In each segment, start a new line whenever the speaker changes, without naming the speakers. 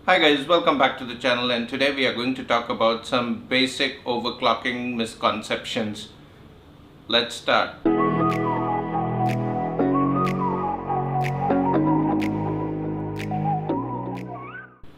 Hi guys, welcome back to the channel, and today we are going to talk about some basic overclocking misconceptions. Let's start.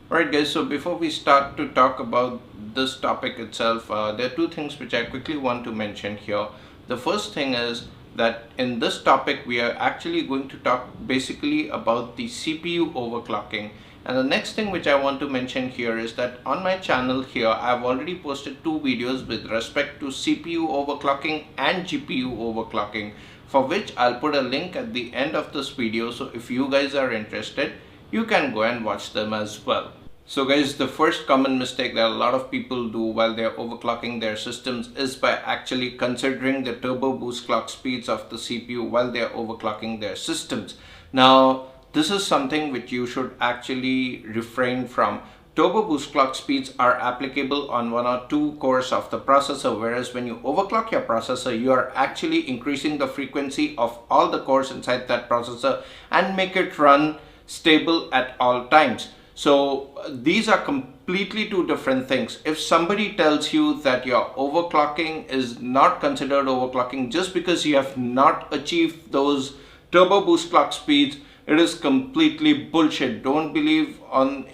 Alright guys, so before we start to talk about this topic itself, there are two things which I quickly want to mention here. The first thing is that in this topic we are actually going to talk basically about the CPU overclocking. And the next thing which I want to mention here is that on my channel here I've already posted two videos with respect to CPU overclocking and GPU overclocking, for which I'll put a link at the end of this video, so if you guys are interested you can go and watch them as well. So guys, the first common mistake that a lot of people do while they're overclocking their systems is by actually considering the turbo boost clock speeds of the CPU while they're overclocking their systems. Now, this is something which you should actually refrain from. Turbo boost clock speeds are applicable on one or two cores of the processor, whereas when you overclock your processor, you are actually increasing the frequency of all the cores inside that processor and make it run stable at all times. So these are completely two different things. If somebody tells you that your overclocking is not considered overclocking just because you have not achieved those turbo boost clock speeds, it is completely bullshit. Don't believe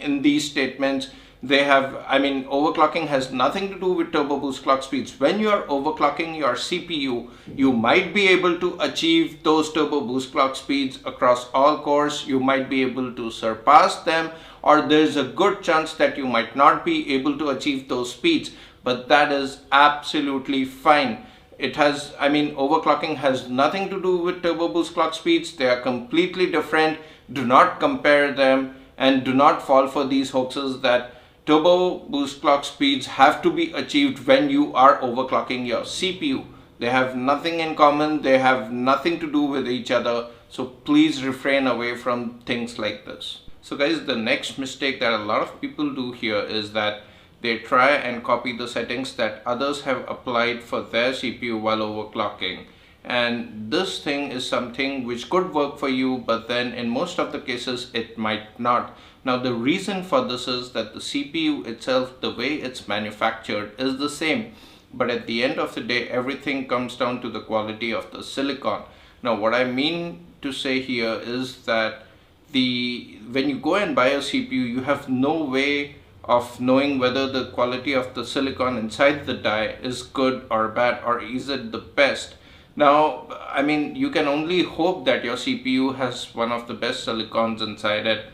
in these statements. Overclocking has nothing to do with turbo boost clock speeds. When you are overclocking your CPU, you might be able to achieve those turbo boost clock speeds across all cores. You might be able to surpass them, or there's a good chance that you might not be able to achieve those speeds, but that is absolutely fine. Overclocking has nothing to do with turbo boost clock speeds. They are completely different. Do not compare them, and do not fall for these hoaxes that turbo boost clock speeds have to be achieved when you are overclocking your CPU. They have nothing in common. They have nothing to do with each other. So please refrain away from things like this. So guys, the next mistake that a lot of people do here is that they try and copy the settings that others have applied for their CPU while overclocking. And this thing is something which could work for you, but then in most of the cases it might not. Now the reason for this is that the CPU itself, the way it's manufactured, is the same, but at the end of the day everything comes down to the quality of the silicon. Now what I mean to say here is that when you go and buy a CPU, you have no way of knowing whether the quality of the silicon inside the die is good or bad, or is it the best. Now, you can only hope that your CPU has one of the best silicons inside it.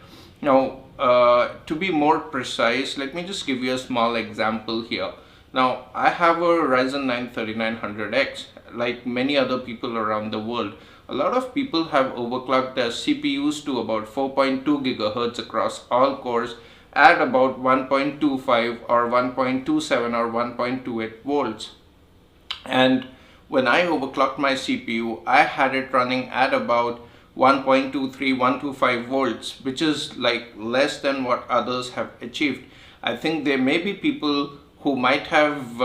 Now, to be more precise, let me just give you a small example here. Now, I have a Ryzen 9 3900X, like many other people around the world. A lot of people have overclocked their CPUs to about 4.2 gigahertz across all cores at about 1.25 or 1.27 or 1.28 volts. And when I overclocked my CPU, I had it running at about 1.23, 125 volts, which is like less than what others have achieved. I think there may be people who might have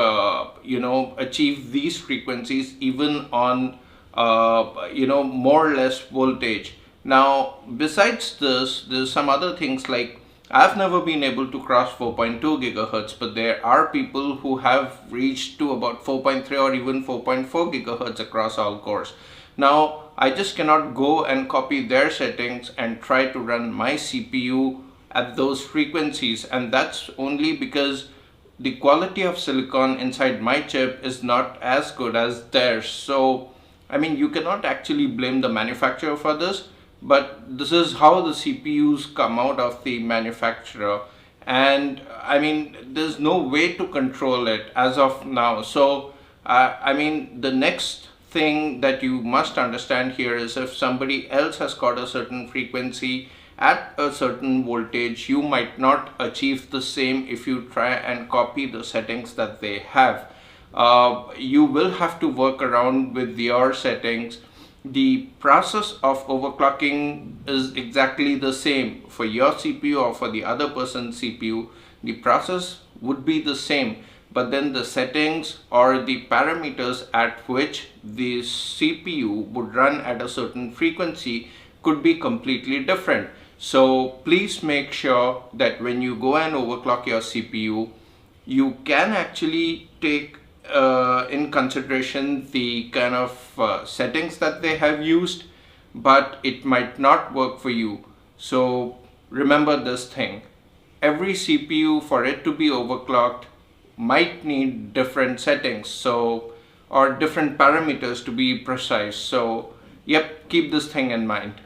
achieved these frequencies even on more or less voltage. Now besides this, there's some other things like I've never been able to cross 4.2 gigahertz, but there are people who have reached to about 4.3 or even 4.4 gigahertz across all cores. Now, I just cannot go and copy their settings and try to run my CPU at those frequencies, and that's only because the quality of silicon inside my chip is not as good as theirs. So, you cannot actually blame the manufacturer for this, but this is how the CPUs come out of the manufacturer, and there's no way to control it as of now. So the next thing that you must understand here is if somebody else has got a certain frequency at a certain voltage, you might not achieve the same if you try and copy the settings that they have. You will have to work around with your settings. The process of overclocking is exactly the same for your CPU or for the other person's CPU. The process would be the same, but then the settings or the parameters at which the CPU would run at a certain frequency could be completely different. So please make sure that when you go and overclock your CPU, you can actually take in consideration the kind of settings that they have used, but it might not work for you. So remember this thing: every CPU, for it to be overclocked, might need different settings, so, or different parameters to be precise. So yep, keep this thing in mind.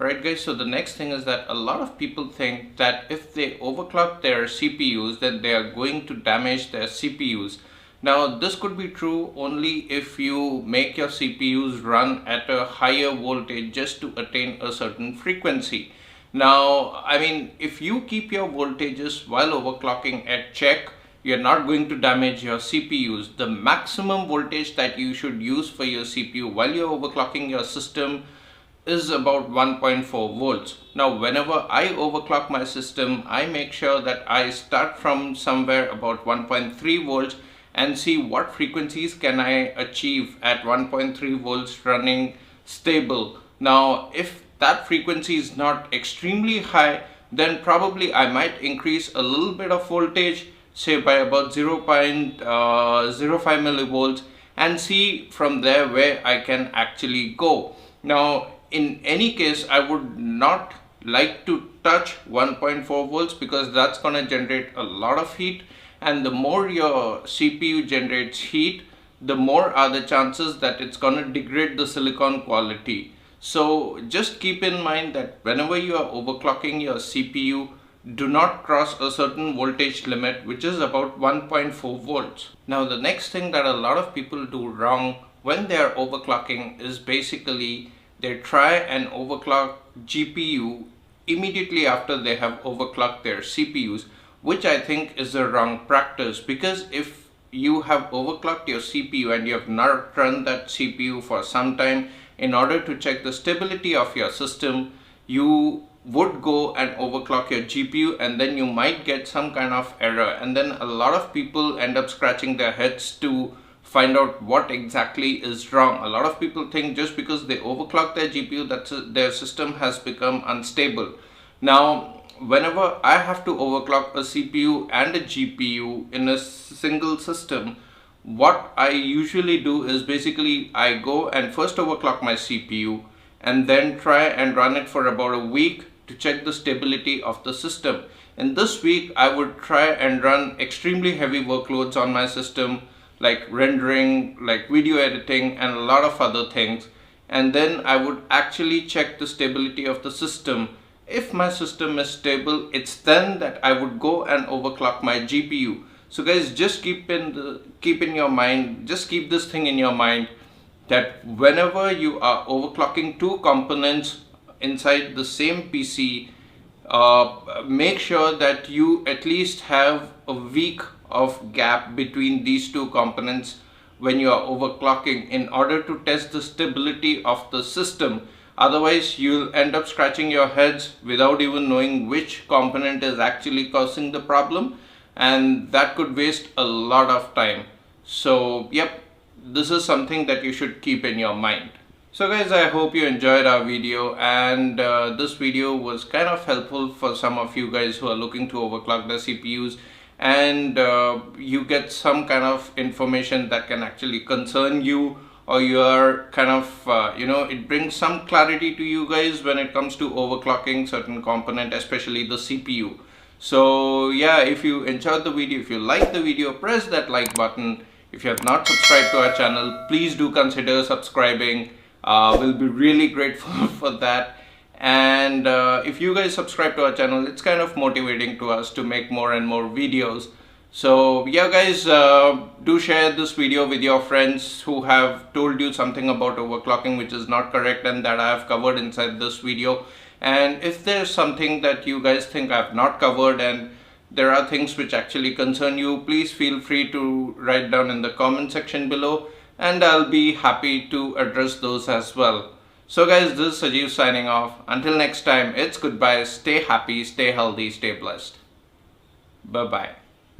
Alright guys, so the next thing is that a lot of people think that if they overclock their CPUs, then they are going to damage their CPUs. Now this could be true only if you make your CPUs run at a higher voltage just to attain a certain frequency. Now, I mean, if you keep your voltages while overclocking at check, you're not going to damage your CPUs. The maximum voltage that you should use for your CPU while you're overclocking your system is about 1.4 volts. Now, whenever I overclock my system, I make sure that I start from somewhere about 1.3 volts and see what frequencies can I achieve at 1.3 volts running stable. Now, if that frequency is not extremely high, then probably I might increase a little bit of voltage, say by about 0.05 millivolts, and see from there where I can actually go. Now, in any case, I would not like to touch 1.4 volts because that's going to generate a lot of heat, and the more your CPU generates heat, the more are the chances that it's going to degrade the silicon quality. So just keep in mind that whenever you are overclocking your CPU, do not cross a certain voltage limit, which is about 1.4 volts. Now the next thing that a lot of people do wrong when they are overclocking is basically they try and overclock GPU immediately after they have overclocked their CPUs, which I think is a wrong practice, because if you have overclocked your CPU and you have not run that CPU for some time in order to check the stability of your system, you would go and overclock your GPU, and then you might get some kind of error, and then a lot of people end up scratching their heads to find out what exactly is wrong. A lot of people think just because they overclock their GPU that their system has become unstable. Now, whenever I have to overclock a CPU and a GPU in a single system, what I usually do is basically I go and first overclock my CPU and then try and run it for about a week to check the stability of the system. In this week, I would try and run extremely heavy workloads on my system, like rendering, like video editing, and a lot of other things. And then I would actually check the stability of the system. If my system is stable, it's then that I would go and overclock my GPU. So guys, just keep in your mind, just keep this thing in your mind, that whenever you are overclocking two components inside the same PC, make sure that you at least have a week of gap between these two components when you are overclocking in order to test the stability of the system. Otherwise, you'll end up scratching your heads without even knowing which component is actually causing the problem, and that could waste a lot of time. So yep, this is something that you should keep in your mind. So guys, I hope you enjoyed our video, and this video was kind of helpful for some of you guys who are looking to overclock their CPUs, and you get some kind of information that can actually concern you, or you are kind of it brings some clarity to you guys when it comes to overclocking certain component, especially the CPU. So yeah, if you enjoyed the video, if you liked the video, press that like button. If you have not subscribed to our channel, please do consider subscribing. We'll be really grateful for that. And if you guys subscribe to our channel, it's kind of motivating to us to make more and more videos. So yeah guys, do share this video with your friends who have told you something about overclocking which is not correct and that I have covered inside this video. And if there's something that you guys think I've not covered and there are things which actually concern you, please feel free to write down in the comment section below, and I'll be happy to address those as well. So guys, this is Sajeev signing off. Until next time, it's goodbye. Stay happy, stay healthy, stay blessed. Bye bye.